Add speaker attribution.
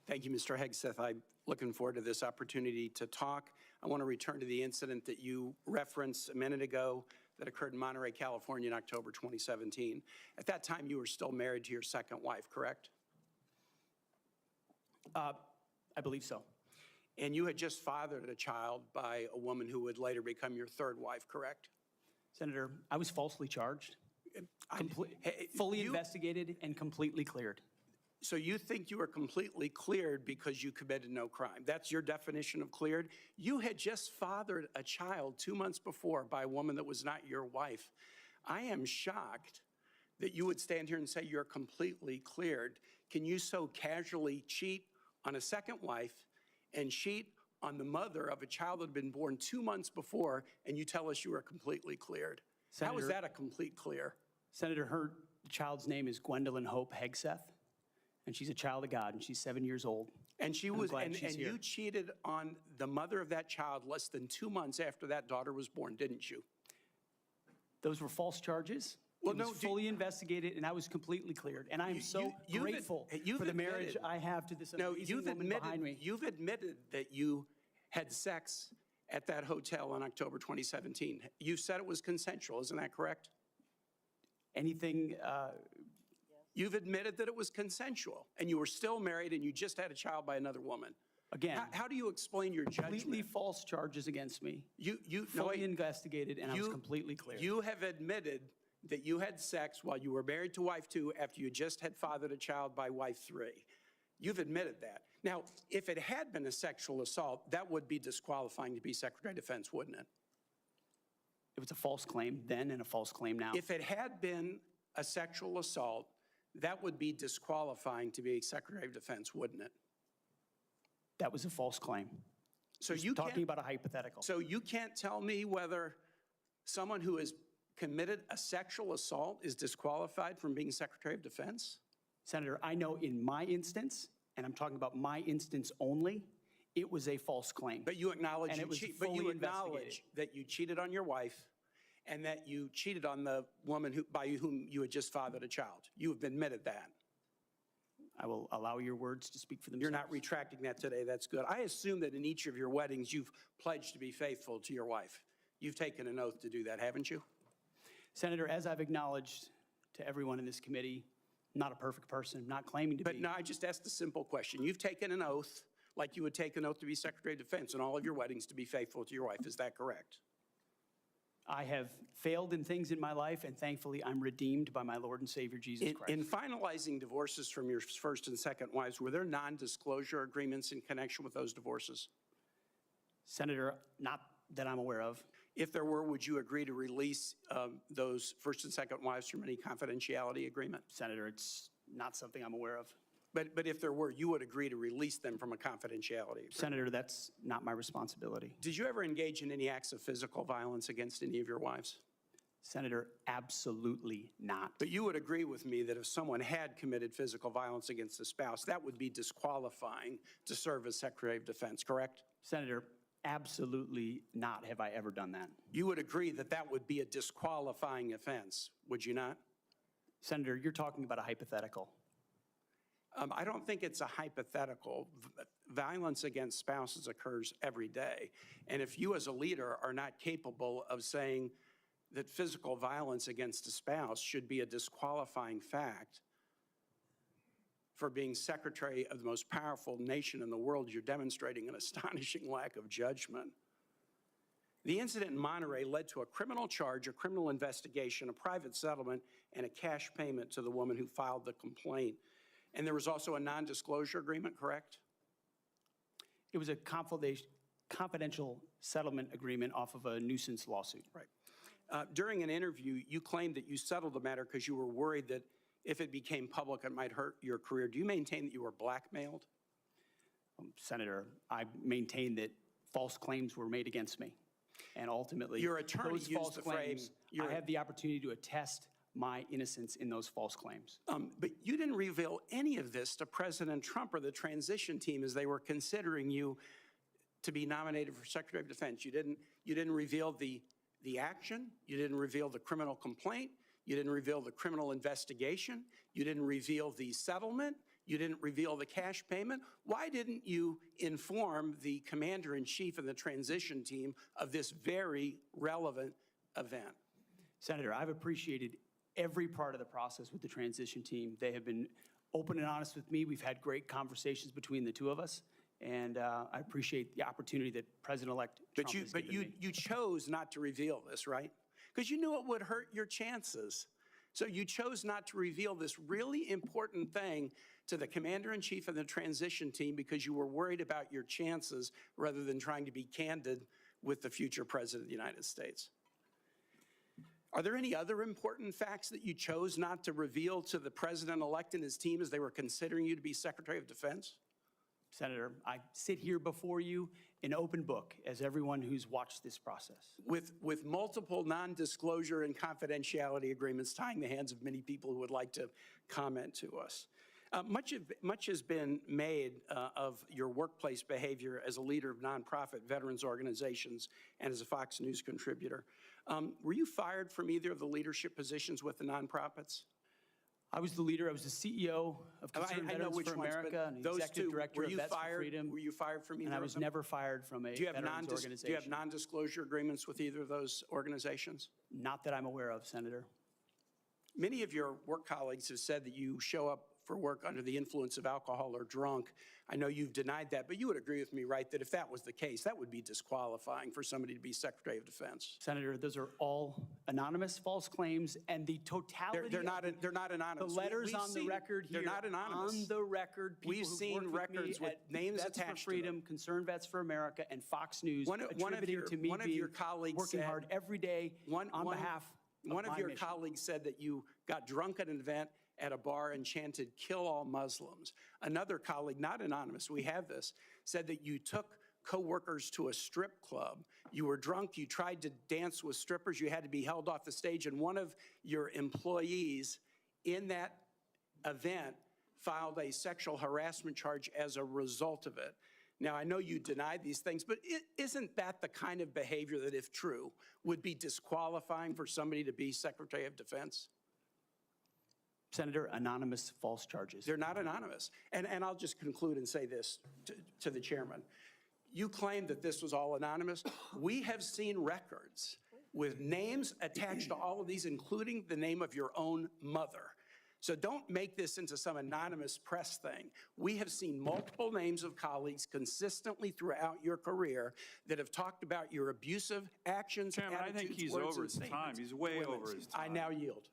Speaker 1: Thank you, Mr. Hegseth. I'm looking forward to this opportunity to talk. I want to return to the incident that you referenced a minute ago that occurred in Monterey, California in October 2017. At that time, you were still married to your second wife, correct?
Speaker 2: I believe so.
Speaker 1: And you had just fathered a child by a woman who would later become your third wife, correct?
Speaker 2: Senator, I was falsely charged, fully investigated, and completely cleared.
Speaker 1: So you think you were completely cleared because you committed no crime. That's your definition of cleared? You had just fathered a child 2 months before by a woman that was not your wife. I am shocked that you would stand here and say you're completely cleared. Can you so casually cheat on a second wife and cheat on the mother of a child that had been born 2 months before, and you tell us you are completely cleared?
Speaker 2: Senator,
Speaker 1: how is that a complete clear?
Speaker 2: Senator, the child's name is Gwendolyn Hope Hegseth, and she's a child of God, and she's 7 years old.
Speaker 1: And she was, and you cheated on the mother of that child less than 2 months after that daughter was born, didn't you?
Speaker 2: Those were false charges. Well, it was fully investigated, and I was completely cleared. And I'm so grateful for the marriage I have to this amazing woman behind me.
Speaker 1: You've admitted that you had sex at that hotel in October 2017. You said it was consensual, isn't that correct?
Speaker 2: Anything?
Speaker 1: You've admitted that it was consensual, and you were still married, and you just had a child by another woman.
Speaker 2: Again,
Speaker 1: how do you explain your judgment?
Speaker 2: Completely false charges against me. Fully investigated, and I was completely clear.
Speaker 1: You have admitted that you had sex while you were married to wife 2 after you just had fathered a child by wife 3. You've admitted that. Now, if it had been a sexual assault, that would be disqualifying to be Secretary of Defense, wouldn't it?
Speaker 2: It was a false claim then and a false claim now.
Speaker 1: If it had been a sexual assault, that would be disqualifying to be Secretary of Defense, wouldn't it?
Speaker 2: That was a false claim.
Speaker 1: So you're
Speaker 2: talking about a hypothetical.
Speaker 1: So you can't tell me whether someone who has committed a sexual assault is disqualified from being Secretary of Defense?
Speaker 2: Senator, I know in my instance, and I'm talking about my instance only, it was a false claim.
Speaker 1: But you acknowledge, that you cheated on your wife and that you cheated on the woman by whom you had just fathered a child. You have admitted that.
Speaker 2: I will allow your words to speak for themselves.
Speaker 1: You're not retracting that today. That's good. I assume that in each of your weddings, you've pledged to be faithful to your wife. You've taken an oath to do that, haven't you?
Speaker 2: Senator, as I've acknowledged to everyone in this committee, not a perfect person, not claiming to be.
Speaker 1: But no, I just asked a simple question. You've taken an oath like you would take an oath to be Secretary of Defense in all of your weddings to be faithful to your wife. Is that correct?
Speaker 2: I have failed in things in my life, and thankfully I'm redeemed by my Lord and Savior, Jesus Christ.
Speaker 1: In finalizing divorces from your first and second wives, were there non-disclosure agreements in connection with those divorces?
Speaker 2: Senator, not that I'm aware of.
Speaker 1: If there were, would you agree to release those first and second wives from any confidentiality agreement?
Speaker 2: Senator, it's not something I'm aware of.
Speaker 1: But if there were, you would agree to release them from a confidentiality agreement?
Speaker 2: Senator, that's not my responsibility.
Speaker 1: Did you ever engage in any acts of physical violence against any of your wives?
Speaker 2: Senator, absolutely not.
Speaker 1: But you would agree with me that if someone had committed physical violence against a spouse, that would be disqualifying to serve as Secretary of Defense, correct?
Speaker 2: Senator, absolutely not have I ever done that.
Speaker 1: You would agree that that would be a disqualifying offense, would you not?
Speaker 2: Senator, you're talking about a hypothetical.
Speaker 1: I don't think it's a hypothetical. Violence against spouses occurs every day. And if you as a leader are not capable of saying that physical violence against a spouse should be a disqualifying fact for being Secretary of the most powerful nation in the world, you're demonstrating an astonishing lack of judgment. The incident in Monterey led to a criminal charge, a criminal investigation, a private settlement, and a cash payment to the woman who filed the complaint. And there was also a non-disclosure agreement, correct?
Speaker 2: It was a confidential settlement agreement off of a nuisance lawsuit.
Speaker 1: Right. During an interview, you claimed that you settled the matter because you were worried that if it became public, it might hurt your career. Do you maintain that you were blackmailed?
Speaker 2: Senator, I maintain that false claims were made against me. And ultimately,
Speaker 1: your attorney
Speaker 2: those
Speaker 1: used
Speaker 2: false
Speaker 1: the
Speaker 2: claims,
Speaker 1: frame.
Speaker 2: I have the opportunity to attest my innocence in those false claims.
Speaker 1: But you didn't reveal any of this to President Trump or the transition team as they were considering you to be nominated for Secretary of Defense. You didn't reveal the action. You didn't reveal the criminal complaint. You didn't reveal the criminal investigation. You didn't reveal the settlement. You didn't reveal the cash payment. Why didn't you inform the commander-in-chief and the transition team of this very relevant event?
Speaker 2: Senator, I've appreciated every part of the process with the transition team. They have been open and honest with me. We've had great conversations between the two of us, and I appreciate the opportunity that President-elect Trump has given me.
Speaker 1: You chose not to reveal this, right? Because you knew it would hurt your chances. So you chose not to reveal this really important thing to the commander-in-chief and the transition team because you were worried about your chances rather than trying to be candid with the future president of the United States. Are there any other important facts that you chose not to reveal to the president-elect and his team as they were considering you to be Secretary of Defense?
Speaker 2: Senator, I sit here before you an open book, as everyone who's watched this process.
Speaker 1: With multiple non-disclosure and confidentiality agreements tying the hands of many people who would like to comment to us. Much has been made of your workplace behavior as a leader of nonprofit veterans organizations and as a Fox News contributor. Were you fired from either of the leadership positions with the nonprofits?
Speaker 2: I was the leader. I was the CEO of Concerned Veterans for America and the executive director of Vets for Freedom.
Speaker 1: Were you fired from either of them?
Speaker 2: And I was never fired from a veterans organization.
Speaker 1: Do you have non-disclosure agreements with either of those organizations?
Speaker 2: Not that I'm aware of, Senator.
Speaker 1: Many of your work colleagues have said that you show up for work under the influence of alcohol or drunk. I know you've denied that, but you would agree with me, right, that if that was the case, that would be disqualifying for somebody to be Secretary of Defense.
Speaker 2: Senator, those are all anonymous false claims, and the totality
Speaker 1: they're not anonymous.
Speaker 2: The letters on the record here.
Speaker 1: They're not anonymous.
Speaker 2: On the record, people
Speaker 1: we've seen records with names
Speaker 2: Vets
Speaker 1: attached
Speaker 2: for Freedom,
Speaker 1: to them.
Speaker 2: Concerned Vets for America, and Fox News attributing to me working hard every day on behalf of
Speaker 1: one of your
Speaker 2: mission.
Speaker 1: colleagues said that you got drunk at an event at a bar and chanted, "Kill all Muslims." Another colleague, not anonymous, we have this, said that you took coworkers to a strip club. You were drunk, you tried to dance with strippers, you had to be held off the stage, and one of your employees in that event filed a sexual harassment charge as a result of it. Now, I know you denied these things, but isn't that the kind of behavior that, if true, would be disqualifying for somebody to be Secretary of Defense?
Speaker 2: Senator, anonymous false charges.
Speaker 1: They're not anonymous. And I'll just conclude and say this to the chairman. You claim that this was all anonymous. We have seen records with names attached to all of these, including the name of your own mother. So don't make this into some anonymous press thing. We have seen multiple names of colleagues consistently throughout your career that have talked about your abusive actions,
Speaker 3: Chairman,
Speaker 1: attitudes,
Speaker 3: I think he's
Speaker 1: words,
Speaker 3: over
Speaker 1: and
Speaker 3: his time.
Speaker 1: statements.
Speaker 3: He's way over his time.
Speaker 1: I now yield.